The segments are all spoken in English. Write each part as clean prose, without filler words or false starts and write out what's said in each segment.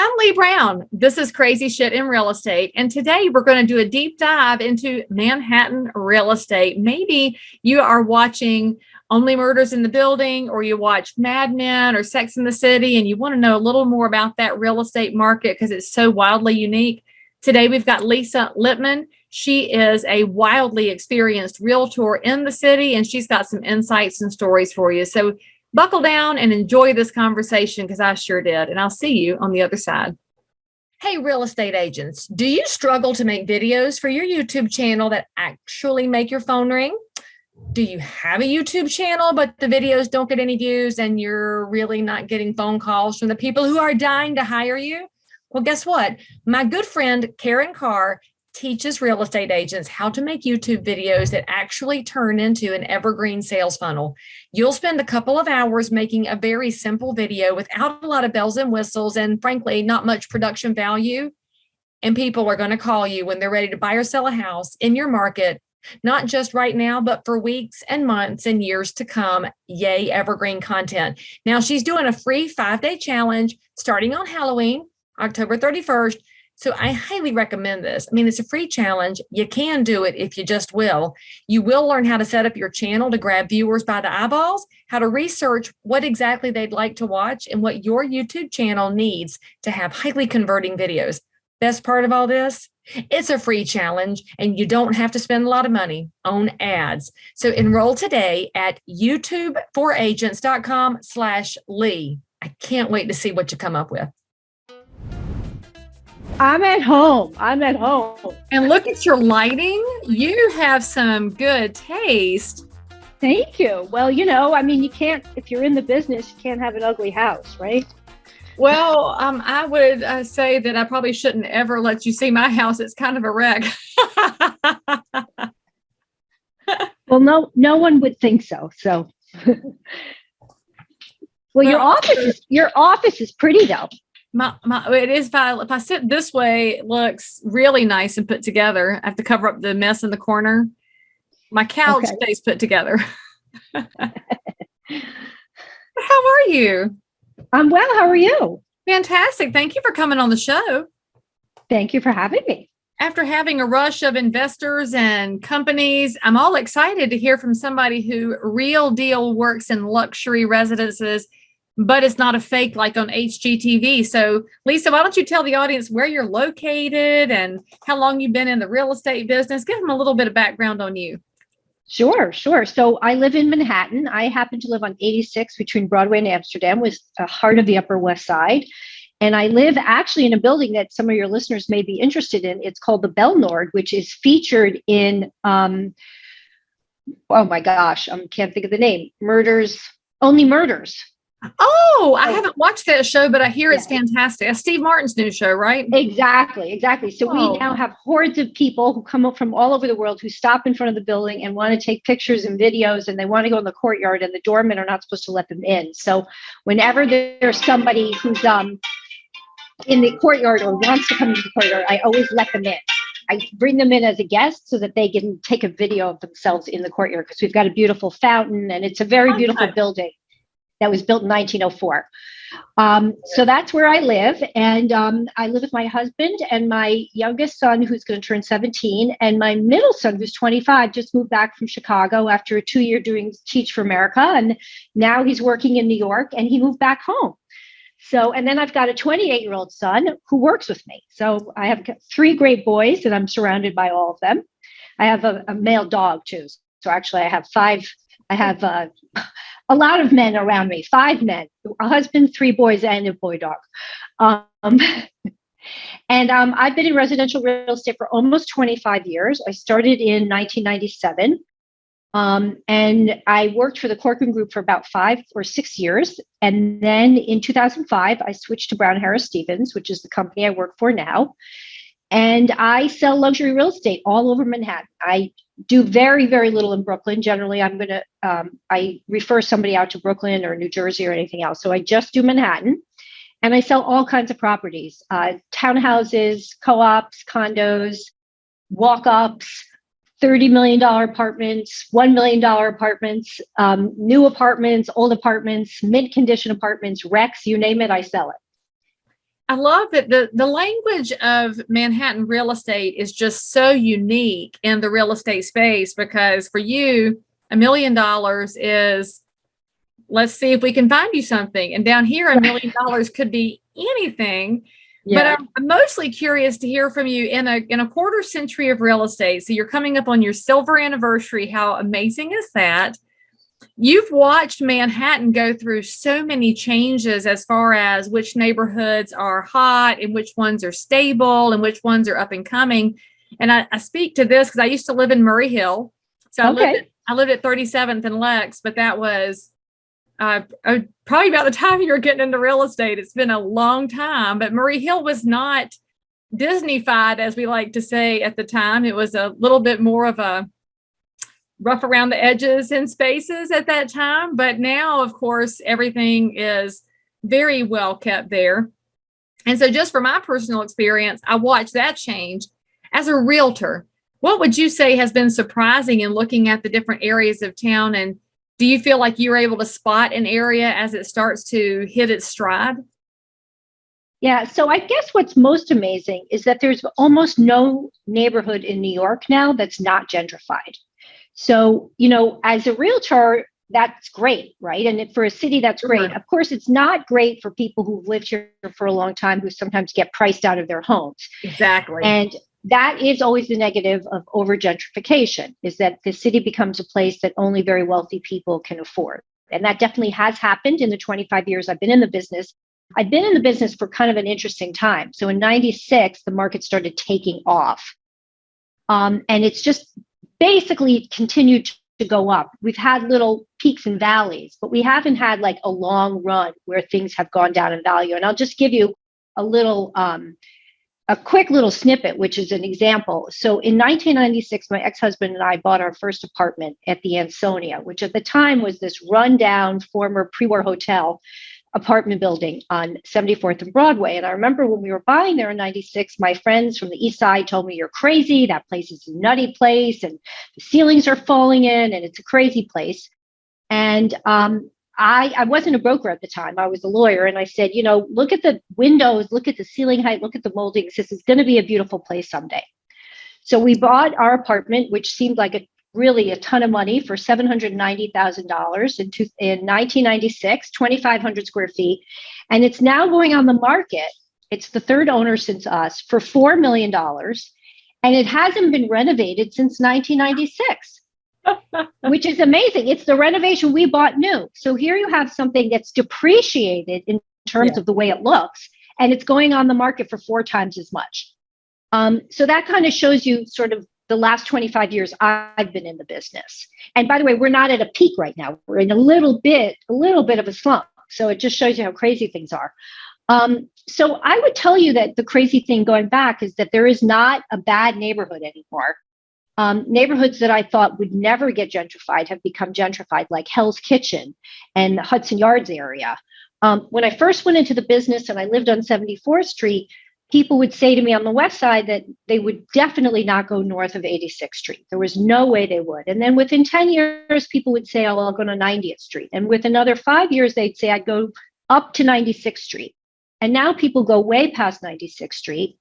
I'm Leigh Brown. This is Crazy Shit in Real Estate. And today we're going to do a deep dive into Manhattan real estate. Maybe you are watching Only Murders in the Building, or you watch Mad Men or Sex and the City, and you want to know a little more about that real estate market because it's so wildly unique. Today we've got Lisa Lippman. She is a wildly experienced realtor in the city, and she's got some insights and stories for you. So buckle down and enjoy this conversation because I sure did. And I'll see you on the other side. Hey, real estate agents, do you struggle to make videos for your YouTube channel that actually make your phone ring? Do you have a YouTube channel, but the videos don't get any views and you're really not getting phone calls from the people who are dying to hire you? Well, guess what? My good friend, Karen Carr, teaches real estate agents how to make YouTube videos that actually turn into an evergreen sales funnel. You'll spend a couple of hours making a very simple video without a lot of bells and whistles and, frankly, not much production value. And people are going to call you when they're ready to buy or sell a house in your market, not just right now, but for weeks and months and years to come. Yay, evergreen content. Now, she's doing a free 5-day challenge starting on Halloween, October 31st. So I highly recommend this. I mean, it's a free challenge. You can do it if you just will. You will learn how to set up your channel to grab viewers by the eyeballs, how to research what exactly they'd like to watch, and what your YouTube channel needs to have highly converting videos. Best part of all this, it's a free challenge and you don't have to spend a lot of money on ads. So enroll today at youtubeforagents.com/Leigh. I can't wait to see what you come up with. I'm at home. And look at your lighting. You have some good taste. Thank you. Well, you can't, if you're in the business, you can't have an ugly house, right? Well, I would say that I probably shouldn't ever let you see my house. It's kind of a wreck. Well, no one would think so. So, well, your office is pretty though. It is. If I sit this way, it looks really nice and put together. I have to cover up the mess in the corner. My couch stays put together. How are you? I'm well. How are you? Fantastic. Thank you for coming on the show. Thank you for having me. After having a rush of investors and companies, I'm all excited to hear from somebody who real deal works in luxury residences, but it's not a fake like on HGTV. So, Lisa, why don't you tell the audience where you're located and how long you've been in the real estate business? Give them a little bit of background on you. Sure. So I live in Manhattan. I happen to live on 86 between Broadway and Amsterdam, with the heart of the Upper West Side. And I live actually in a building that some of your listeners may be interested in. It's called the Belnord, which is featured in, oh my gosh, I can't think of the name, Only Murders. Oh, I haven't watched that show, but I hear it's fantastic. It's Steve Martin's new show, right? Exactly. So we now have hordes of people who come up from all over the world who stop in front of the building and want to take pictures and videos, and they want to go in the courtyard, and the doormen are not supposed to let them in. So whenever there's somebody who's in the courtyard or wants to come into the courtyard, I always let them in. I bring them in as a guest so that they can take a video of themselves in the courtyard, because we've got a beautiful fountain and it's a very beautiful building that was built in 1904. So that's where I live. And I live with my husband and my youngest son, who's going to turn 17. And my middle son, who's 25, just moved back from Chicago after a 2-year doing Teach for America. And now he's working in New York, and he moved back home. So, and then I've got a 28-year-old son who works with me. So I have 3 great boys, and I'm surrounded by all of them. I have a male dog too. So actually I have 5. I have a lot of men around me, 5 men, a husband, 3 boys, and a boy dog. And I've been in residential real estate for almost 25 years. I started in 1997. And I worked for the Corcoran Group for about 5 or 6 years. And then in 2005, I switched to Brown Harris Stevens, which is the company I work for now. And I sell luxury real estate all over Manhattan. I do very, very little in Brooklyn. Generally, I refer somebody out to Brooklyn or New Jersey or anything else. So I just do Manhattan. And I sell all kinds of properties, townhouses, co-ops, condos, walk-ups, $30 million apartments, $1 million apartments, new apartments, old apartments, mint condition apartments, wrecks, you name it, I sell it. I love that the language of Manhattan real estate is just so unique in the real estate space, because for you, $1 million is, let's see if we can find you something. And down here, $1 million could be anything. But I'm mostly curious to hear from you in a quarter century of real estate. So you're coming up on your silver anniversary. How amazing is that? You've watched Manhattan go through so many changes as far as which neighborhoods are hot and which ones are stable and which ones are up and coming. And I speak to this because I used to live in Murray Hill. So I lived at 37th and Lex, but that was probably about the time you were getting into real estate. It's been a long time, but Murray Hill was not Disney-fied, as we like to say at the time. It was a little bit more of a rough around the edges in spaces at that time. But now, of course, everything is very well kept there. And so just from my personal experience, I watched that change. As a realtor, what would you say has been surprising in looking at the different areas of town? And do you feel like you were able to spot an area as it starts to hit its stride? Yeah, so I guess what's most amazing is that there's almost no neighborhood in New York now that's not gentrified. So, as a realtor, that's great, right? And for a city, that's great. Of course, it's not great for people who've lived here for a long time, who sometimes get priced out of their homes. Exactly. And that is always the negative of over gentrification, is that the city becomes a place that only very wealthy people can afford. And that definitely has happened in the 25 years I've been in the business. I've been in the business for kind of an interesting time. So in 96, the market started taking off. And it's just basically continued to go up. We've had little peaks and valleys, but we haven't had like a long run where things have gone down in value. And I'll just give you a quick little snippet, which is an example. So in 1996, my ex-husband and I bought our first apartment at the Ansonia, which at the time was this rundown former pre-war hotel apartment building on 74th and Broadway. And I remember when we were buying there in 96, my friends from the East Side told me, "You're crazy. That place is a nutty place and the ceilings are falling in and it's a crazy place." And I wasn't a broker at the time. I was a lawyer. And I said, look at the windows, look at the ceiling height, look at the moldings. This is going to be a beautiful place someday. So we bought our apartment, which seemed like really a ton of money, for $790,000 in 1996, 2,500 square feet. And it's now going on the market. It's the third owner since us for $4 million. And it hasn't been renovated since 1996. Which is amazing. It's the renovation we bought new. So here you have something that's depreciated in terms of the way it looks, and it's going on the market for 4 times as much. So that kind of shows you sort of the last 25 years I've been in the business. And by the way, we're not at a peak right now. We're in a little bit of a slump. So it just shows you how crazy things are. So I would tell you that the crazy thing going back is that there is not a bad neighborhood anymore. Neighborhoods that I thought would never get gentrified have become gentrified, like Hell's Kitchen and the Hudson Yards area. When I first went into the business and I lived on 74th Street, people would say to me on the west side that they would definitely not go north of 86th Street. There was no way they would. And then within 10 years, people would say, "Oh, well, I'll go to 90th Street." And with another 5 years, they'd say, "I'd go up to 96th Street." And now people go way past 96th Street.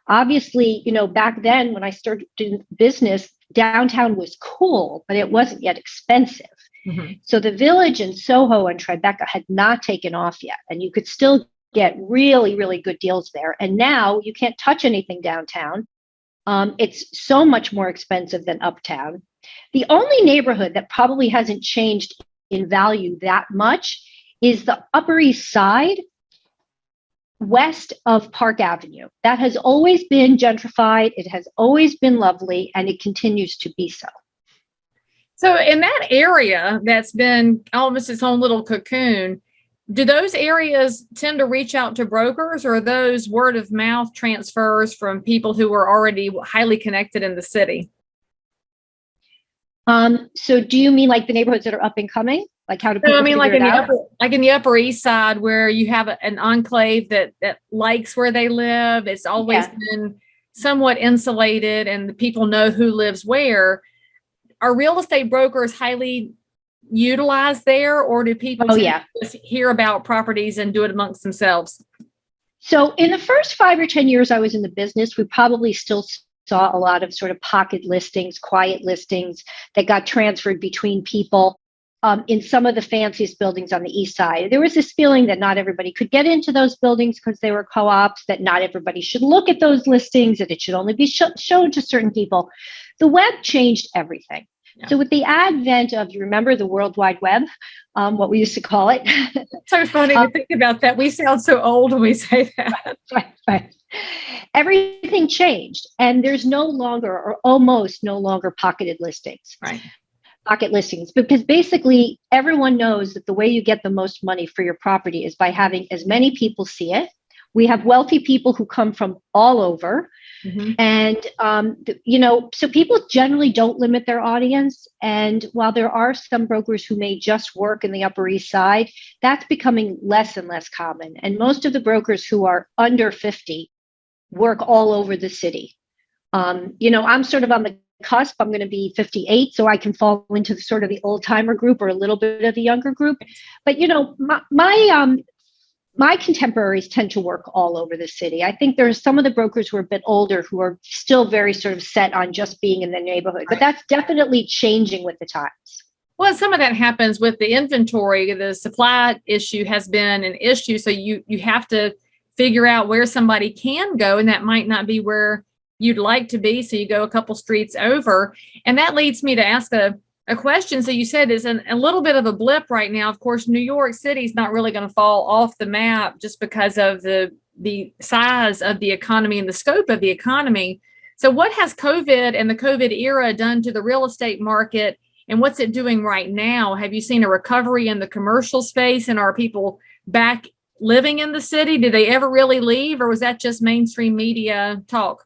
Obviously, back then when I started doing business, downtown was cool, but it wasn't yet expensive. Mm-hmm. So the Village in Soho and Tribeca had not taken off yet. And you could still get really, really good deals there. And now you can't touch anything downtown. It's so much more expensive than uptown. The only neighborhood that probably hasn't changed in value that much is the Upper East Side, west of Park Avenue. That has always been gentrified. It has always been lovely, and it continues to be so. So in that area that's been almost its own little cocoon, do those areas tend to reach out to brokers, or are those word of mouth transfers from people who are already highly connected in the city? So do you mean like the neighborhoods that are up and coming? Like how do people like in the Upper East Side, where you have an enclave that likes where they live. It's always been somewhat insulated and the people know who lives where. Are real estate brokers highly utilized there, or do people just hear about properties and do it amongst themselves? So in the first 5 or 10 years I was in the business, we probably still saw a lot of sort of pocket listings, quiet listings that got transferred between people in some of the fanciest buildings on the east side. There was this feeling that not everybody could get into those buildings because they were co-ops, that not everybody should look at those listings, that it should only be shown to certain people. The web changed everything. Yeah. So with the advent of, you remember the World Wide Web, what we used to call it. So funny to think about that. We sound so old when we say that. Right. Everything changed, and there's no longer, or almost no longer, pocketed listings. Right. Pocket listings, because basically everyone knows that the way you get the most money for your property is by having as many people see it. We have wealthy people who come from all over. Mm-hmm. And, so people generally don't limit their audience. And while there are some brokers who may just work in the Upper East Side, that's becoming less and less common. And most of the brokers who are under 50 work all over the city. I'm sort of on the cusp. I'm going to be 58, so I can fall into sort of the old timer group or a little bit of the younger group. But, my contemporaries tend to work all over the city. I think there's some of the brokers who are a bit older who are still very sort of set on just being in the neighborhood, but that's definitely changing with the times. Well, some of that happens with the inventory. The supply issue has been an issue. So you have to figure out where somebody can go, and that might not be where you'd like to be. So you go a couple streets over. And that leads me to ask a question. So you said is a little bit of a blip right now. Of course, New York City is not really going to fall off the map just because of the size of the economy and the scope of the economy. So what has COVID and the COVID era done to the real estate market, and what's it doing right now? Have you seen a recovery in the commercial space, and are people back living in the city? Did they ever really leave, or was that just mainstream media talk?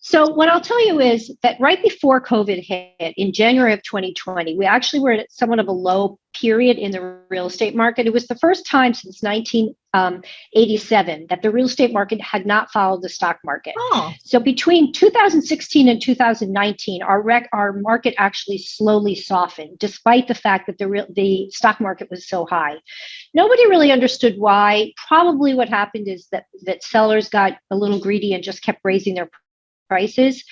So what I'll tell you is that right before COVID hit in January of 2020, we actually were at somewhat of a low period in the real estate market. It was the first time since 1987 that the real estate market had not followed the stock market. Oh. So between 2016 and 2019, our market actually slowly softened, despite the fact that the stock market was so high. Nobody really understood why. Probably what happened is that sellers got a little greedy and just kept raising their prices,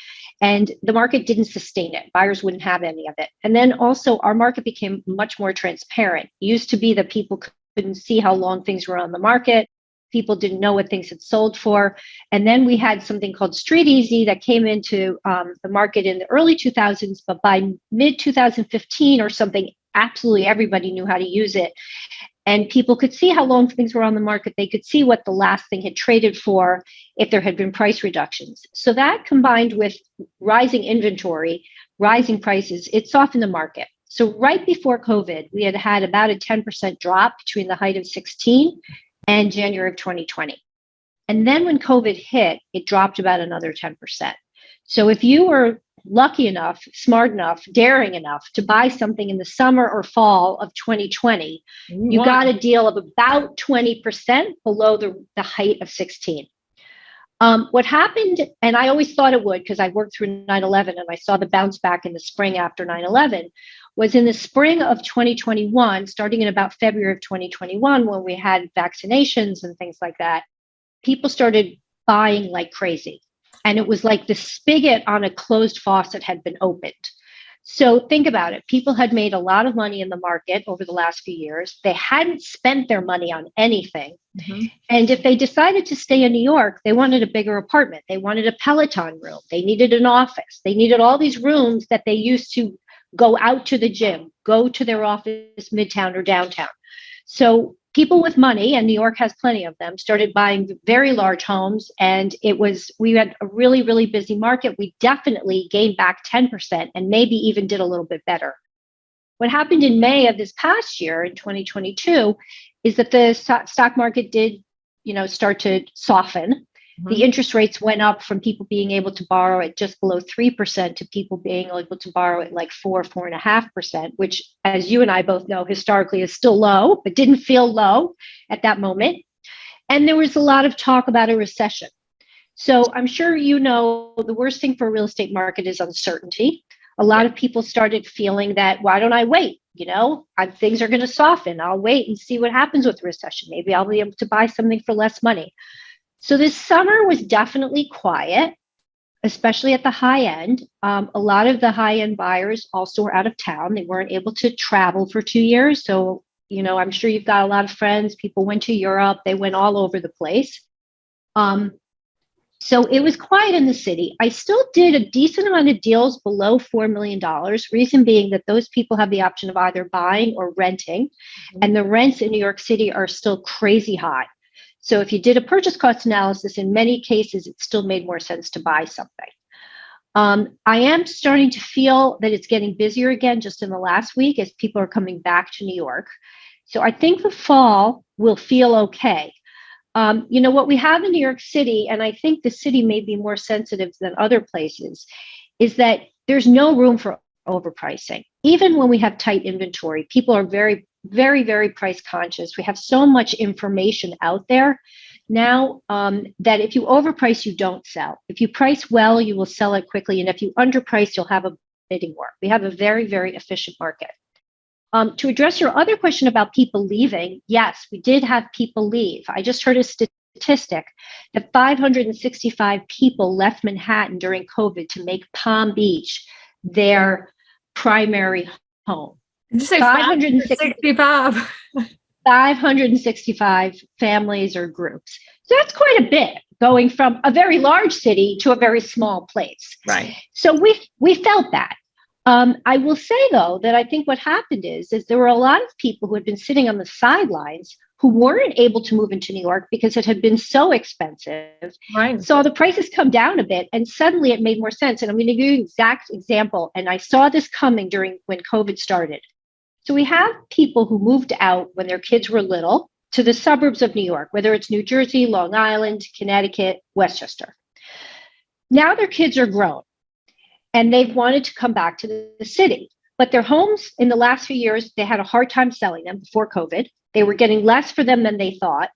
and the market didn't sustain it. Buyers wouldn't have any of it. And then also our market became much more transparent. It used to be that people couldn't see how long things were on the market. People didn't know what things had sold for. And then we had something called Street Easy that came into the market in the early 2000s, but by mid 2015 or something, absolutely everybody knew how to use it. And people could see how long things were on the market. They could see what the last thing had traded for if there had been price reductions. So that, combined with rising inventory, rising prices, it softened the market. So right before COVID, we had had about a 10% drop between the height of 16 and January of 2020. And then when COVID hit, it dropped about another 10%. So if you were lucky enough, smart enough, daring enough to buy something in the summer or fall of 2020, you got a deal of about 20% below the height of 16. What happened, and I always thought it would because I worked through 9/11 and I saw the bounce back in the spring after 9/11, was in the spring of 2021, starting in about February of 2021, when we had vaccinations and things like that, people started buying like crazy. And it was like the spigot on a closed faucet had been opened. So think about it. People had made a lot of money in the market over the last few years. They hadn't spent their money on anything. Mm-hmm. And if they decided to stay in New York, they wanted a bigger apartment. They wanted a Peloton room. They needed an office. They needed all these rooms that they used to go out to the gym, go to their office midtown or downtown. So people with money, and New York has plenty of them, started buying very large homes. And we had a really, really busy market. We definitely gained back 10% and maybe even did a little bit better. What happened in May of this past year, in 2022, is that the stock market did, start to soften. The interest rates went up from people being able to borrow at just below 3% to people being able to borrow at like 4.5%, which, as you and I both know, historically is still low, but didn't feel low at that moment. And there was a lot of talk about a recession. So I'm sure the worst thing for a real estate market is uncertainty. A lot of people started feeling that, why don't I wait? Things are going to soften. I'll wait and see what happens with the recession. Maybe I'll be able to buy something for less money. So this summer was definitely quiet, especially at the high end. A lot of the high end buyers also were out of town. They weren't able to travel for 2 years. So, I'm sure you've got a lot of friends. People went to Europe. They went all over the place. So it was quiet in the city. I still did a decent amount of deals below $4 million, reason being that those people have the option of either buying or renting. And the rents in New York City are still crazy high. So if you did a purchase cost analysis, in many cases, it still made more sense to buy something. I am starting to feel that it's getting busier again just in the last week as people are coming back to New York. So I think the fall will feel okay. What we have in New York City, and I think the city may be more sensitive than other places, is that there's no room for overpricing. Even when we have tight inventory, people are very, very, very price conscious. We have so much information out there now that if you overprice, you don't sell. If you price well, you will sell it quickly. And if you underprice, you'll have a bidding war. We have a very, very efficient market. To address your other question about people leaving, yes, we did have people leave. I just heard a statistic that 565 people left Manhattan during COVID to make Palm Beach their primary home. Did you say 565? 565 families or groups. So that's quite a bit, going from a very large city to a very small place. Right. So we felt that. I will say, though, that I think what happened is there were a lot of people who had been sitting on the sidelines who weren't able to move into New York because it had been so expensive. Right. Saw the prices come down a bit, and suddenly it made more sense. And I'm going to give you an exact example. And I saw this coming when COVID started. So we have people who moved out when their kids were little to the suburbs of New York, whether it's New Jersey, Long Island, Connecticut, Westchester. Now their kids are grown. And they've wanted to come back to the city. But their homes in the last few years, they had a hard time selling them before COVID. They were getting less for them than they thought.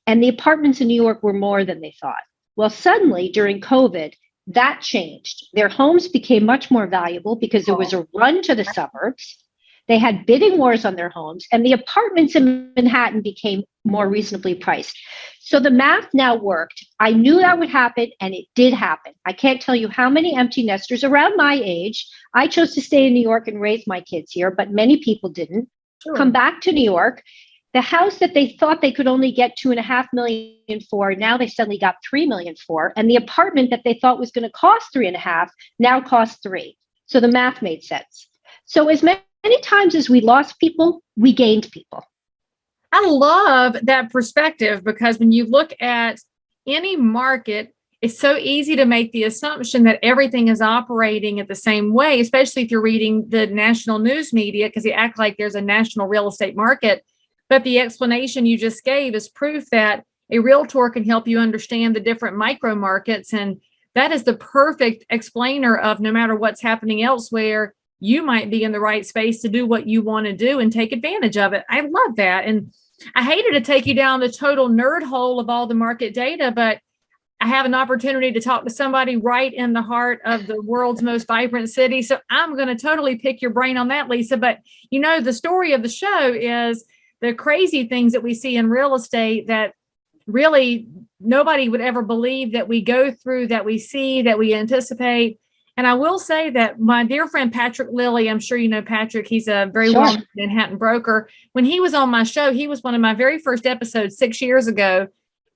And the apartments in New York were more than they thought. Well, suddenly during COVID, that changed. Their homes became much more valuable because there was a run to the suburbs. They had bidding wars on their homes, and the apartments in Manhattan became more reasonably priced. So the math now worked. I knew that would happen, and it did happen. I can't tell you how many empty nesters around my age. I chose to stay in New York and raise my kids here, but many people didn't. Sure. Come back to New York. The house that they thought they could only get $2.5 million for, now they suddenly got $3 million for. And the apartment that they thought was going to cost $3.5 million now costs $3 million. So the math made sense. So as many times as we lost people, we gained people. I love that perspective, because when you look at any market, it's so easy to make the assumption that everything is operating at the same way, especially if you're reading the national news media, because they act like there's a national real estate market. But the explanation you just gave is proof that a realtor can help you understand the different micro markets. And that is the perfect explainer of no matter what's happening elsewhere, you might be in the right space to do what you want to do and take advantage of it. I love that. And I hated to take you down the total nerd hole of all the market data, but I have an opportunity to talk to somebody right in the heart of the world's most vibrant city. So I'm going to totally pick your brain on that, Lisa. But the story of the show is the crazy things that we see in real estate that really nobody would ever believe that we go through, that we see, that we anticipate. And I will say that my dear friend, Patrick Lilly, I'm sure you know Patrick, he's a very well-known Manhattan broker. When he was on my show, he was one of my very first episodes 6 years ago.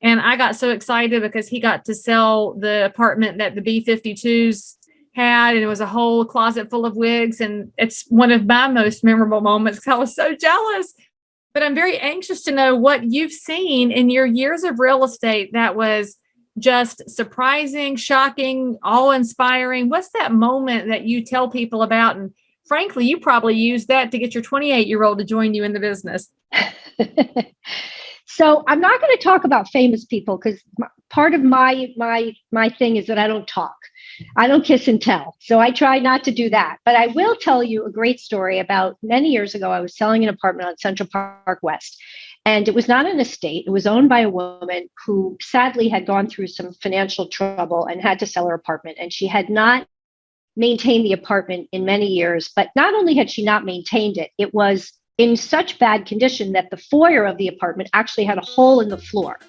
And I got so excited because he got to sell the apartment that the B-52s had. And it was a whole closet full of wigs. And it's one of my most memorable moments because I was so jealous. But I'm very anxious to know what you've seen in your years of real estate that was just surprising, shocking, awe-inspiring. What's that moment that you tell people about? And frankly, you probably used that to get your 28-year-old to join you in the business. So I'm not going to talk about famous people because part of my thing is that I don't talk. I don't kiss and tell. So I try not to do that. But I will tell you a great story about many years ago. I was selling an apartment on Central Park West. And it was not an estate. It was owned by a woman who sadly had gone through some financial trouble and had to sell her apartment. And she had not maintained the apartment in many years, but not only had she not maintained it, it was in such bad condition that the foyer of the apartment actually had a hole in the floor.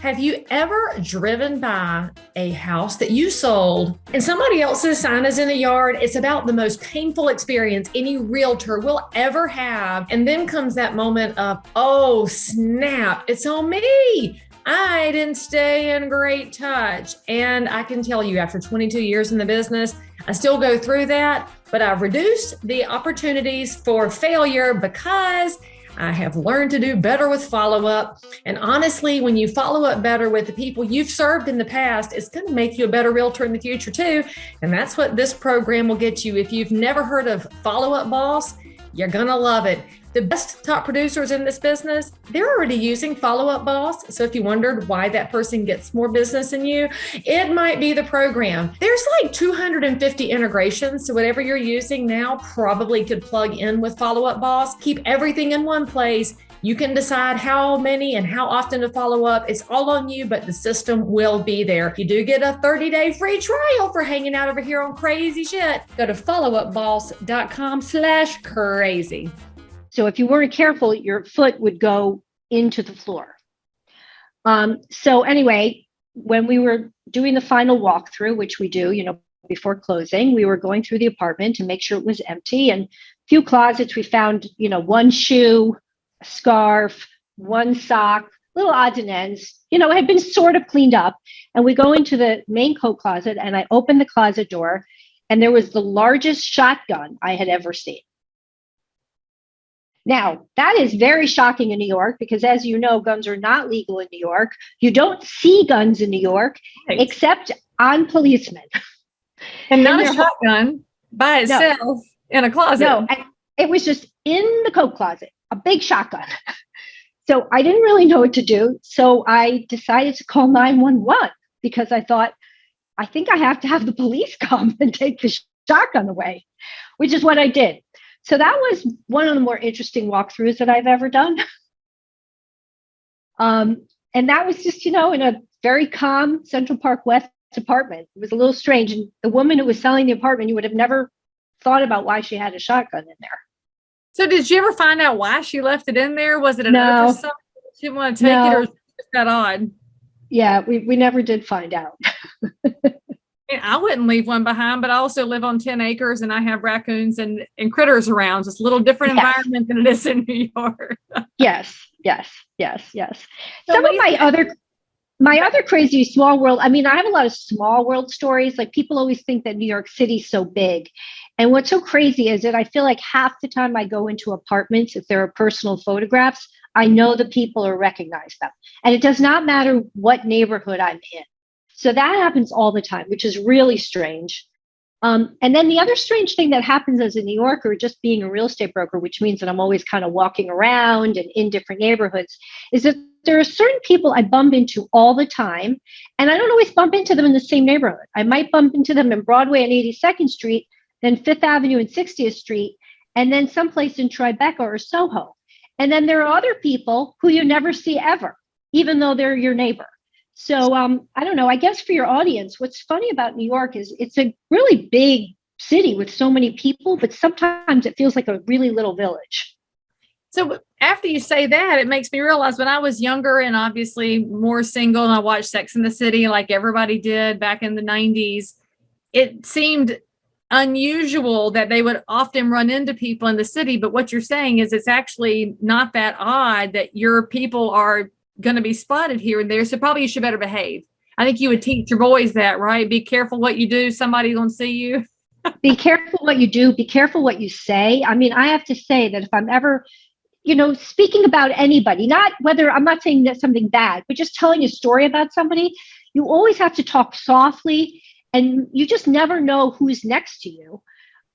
Have you ever driven by a house that you sold and somebody else's sign is in the yard? It's about the most painful experience any realtor will ever have. And then comes that moment of, oh, snap, it's on me. I didn't stay in great touch. And I can tell you, after 22 years in the business, I still go through that, but I've reduced the opportunities for failure because I have learned to do better with follow-up. And honestly, when you follow up better with the people you've served in the past, it's going to make you a better realtor in the future too. And that's what this program will get you. If you've never heard of Follow-Up Boss, you're going to love it. The best top producers in this business, they're already using Follow-Up Boss. So if you wondered why that person gets more business than you, it might be the program. There's like 250 integrations. So whatever you're using now probably could plug in with Follow-Up Boss. Keep everything in one place. You can decide how many and how often to follow up. It's all on you, but the system will be there. You do get a 30-day free trial for hanging out over here on Crazy Shit. Go to followupboss.com/crazy. So if you weren't careful, your foot would go into the floor. So anyway, when we were doing the final walkthrough, which we do, before closing, we were going through the apartment to make sure it was empty. And a few closets, we found, one shoe, a scarf, one sock, little odds and ends, it had been sort of cleaned up. And we go into the main coat closet and I opened the closet door and there was the largest shotgun I had ever seen. Now, that is very shocking in New York because, as you know, guns are not legal in New York. You don't see guns in New York except on policemen. And not a shotgun by itself in a closet. No, it was just in the coat closet, a big shotgun. So I didn't really know what to do. So I decided to call 911 because I thought, I think I have to have the police come and take the shotgun away, which is what I did. So that was one of the more interesting walkthroughs that I've ever done. And that was just, in a very calm Central Park West apartment. It was a little strange. And the woman who was selling the apartment, you would have never thought about why she had a shotgun in there. So did you ever find out why she left it in there? Was it an No. oversight? She didn't want to take it, or was it just that odd? Yeah, we never did find out. I wouldn't leave one behind, but I also live on 10 acres and I have raccoons and critters around. It's a little different environment than it is in New York. Yes. Some of my other crazy small world, I have a lot of small world stories. Like, people always think that New York City's so big. And what's so crazy is that I feel like half the time I go into apartments, if there are personal photographs, I know the people or recognize them. And it does not matter what neighborhood I'm in. So that happens all the time, which is really strange. And then the other strange thing that happens as a New Yorker, just being a real estate broker, which means that I'm always kind of walking around and in different neighborhoods, is that there are certain people I bump into all the time, and I don't always bump into them in the same neighborhood. I might bump into them in Broadway and 82nd Street, then Fifth Avenue and 60th Street, and then someplace in Tribeca or Soho. And then there are other people who you never see ever, even though they're your neighbor. So I don't know, I guess for your audience, what's funny about New York is it's a really big city with so many people, but sometimes it feels like a really little village. So after you say that, it makes me realize when I was younger and obviously more single and I watched Sex and the City like everybody did back in the 90s, it seemed unusual that they would often run into people in the city. But what you're saying is it's actually not that odd that your people are going to be spotted here and there. So probably you should better behave. I think you would teach your boys that, right? Be careful what you do. Somebody's going to see you. Be careful what you do. Be careful what you say. I have to say that if I'm ever, speaking about anybody, not whether I'm not saying that something bad, but just telling a story about somebody, you always have to talk softly, and you just never know who's next to you,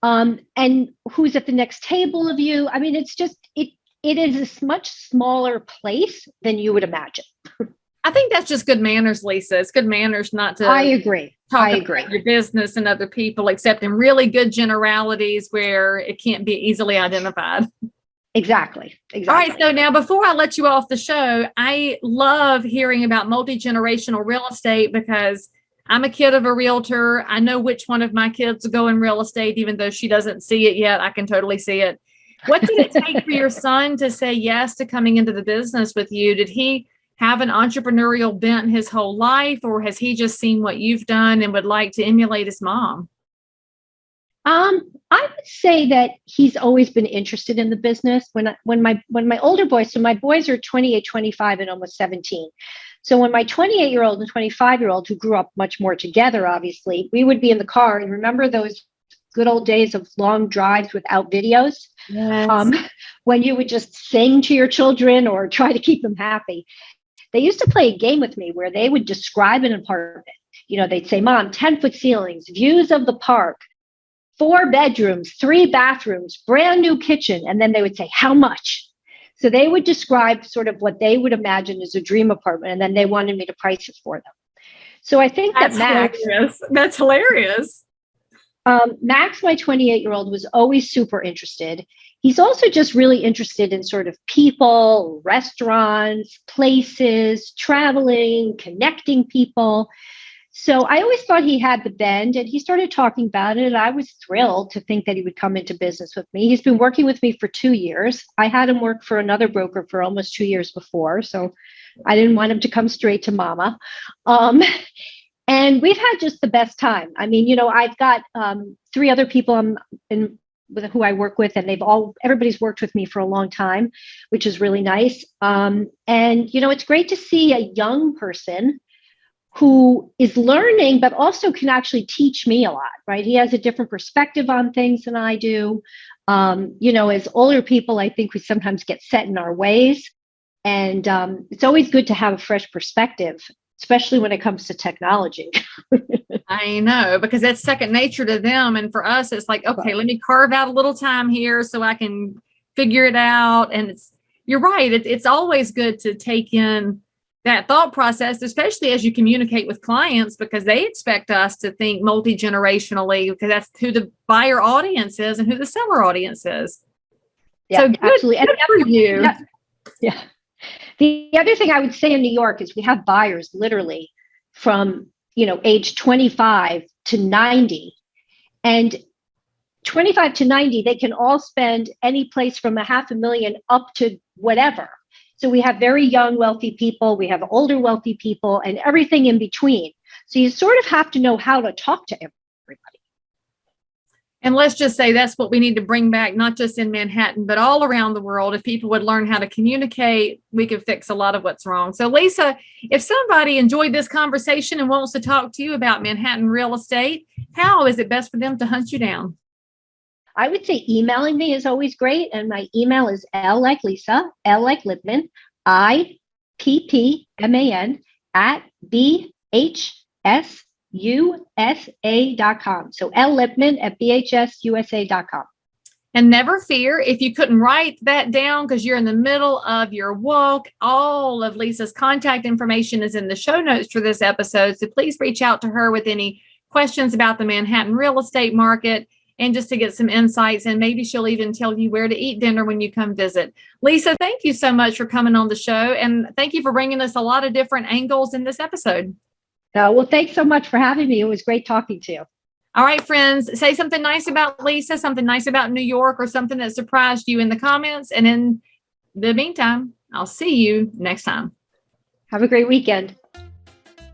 and who's at the next table of you. It's just, it is a much smaller place than you would imagine. I think that's just good manners, Lisa. It's good manners not to. I agree. About your business and other people, except in really good generalities where it can't be easily identified. Exactly. All right. So now, before I let you off the show, I love hearing about multi-generational real estate because I'm a kid of a realtor. I know which one of my kids will go in real estate, even though she doesn't see it yet. I can totally see it. What did it take for your son to say yes to coming into the business with you? Did he have an entrepreneurial bent his whole life, or has he just seen what you've done and would like to emulate his mom? I would say that he's always been interested in the business. When my older boys, so my boys are 28, 25, and almost 17. So when my 28-year-old and 25-year-old, who grew up much more together, obviously, we would be in the car. And remember those good old days of long drives without videos? Yes. When you would just sing to your children or try to keep them happy. They used to play a game with me where they would describe an apartment. They'd say, Mom, 10-foot ceilings, views of the park, 4 bedrooms, 3 bathrooms, brand new kitchen. And then they would say, how much? So they would describe sort of what they would imagine as a dream apartment. And then they wanted me to price it for them. So I think That's Max, hilarious. That's hilarious. Max, my 28-year-old, was always super interested. He's also just really interested in sort of people, restaurants, places, traveling, connecting people. So I always thought he had the bend, and he started talking about it. And I was thrilled to think that he would come into business with me. He's been working with me for 2 years. I had him work for another broker for almost 2 years before. So I didn't want him to come straight to mama. And we've had just the best time. I mean, I've got 3 other people with who I work with, and everybody's worked with me for a long time, which is really nice. And it's great to see a young person who is learning, but also can actually teach me a lot, right? He has a different perspective on things than I do. As older people, I think we sometimes get set in our ways. And it's always good to have a fresh perspective, especially when it comes to technology. I know, because that's second nature to them. And for us, it's like, okay, let me carve out a little time here so I can figure it out. And you're right. It's always good to take in that thought process, especially as you communicate with clients, because they expect us to think multi-generationally, because that's who the buyer audience is and who the seller audience is. Yeah, so good, absolutely. Good for you. Yeah. The other thing I would say in New York is we have buyers literally from, age 25 to 90. And 25 to 90, they can all spend any place from $500,000 up to whatever. So we have very young, wealthy people, we have older, wealthy people, and everything in between. So you sort of have to know how to talk to everybody. And let's just say that's what we need to bring back, not just in Manhattan, but all around the world. If people would learn how to communicate, we could fix a lot of what's wrong. So Lisa, if somebody enjoyed this conversation and wants to talk to you about Manhattan real estate, how is it best for them to hunt you down? I would say emailing me is always great. And my email is L like Lisa, L like Lippman, IPPMAN @BHSUSA.com. So L Lippman @BHSUSA.com. And never fear, if you couldn't write that down because you're in the middle of your walk, all of Lisa's contact information is in the show notes for this episode. So please reach out to her with any questions about the Manhattan real estate market, and just to get some insights, and maybe she'll even tell you where to eat dinner when you come visit. Lisa, thank you so much for coming on the show, and thank you for bringing us a lot of different angles in this episode. Well, thanks so much for having me. It was great talking to you. All right, friends, say something nice about Lisa, something nice about New York, or something that surprised you in the comments. And in the meantime, I'll see you next time. Have a great weekend.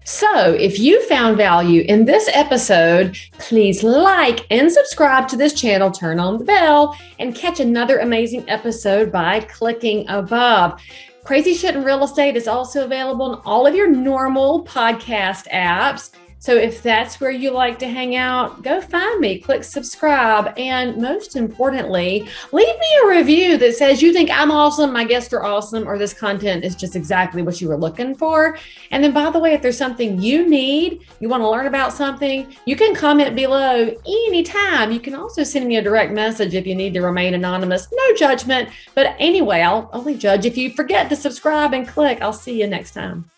So if you found value in this episode, please like and subscribe to this channel, turn on the bell, and catch another amazing episode by clicking above. Crazy Shit in Real Estate is also available in all of your normal podcast apps. So if that's where you like to hang out, go find me, click subscribe, and most importantly, leave me a review that says you think I'm awesome, my guests are awesome, or this content is just exactly what you were looking for. And then, by the way, if there's something you need, you want to learn about something, you can comment below anytime. You can also send me a direct message if you need to remain anonymous. No judgment. But anyway, I'll only judge if you forget to subscribe and click. I'll see you next time.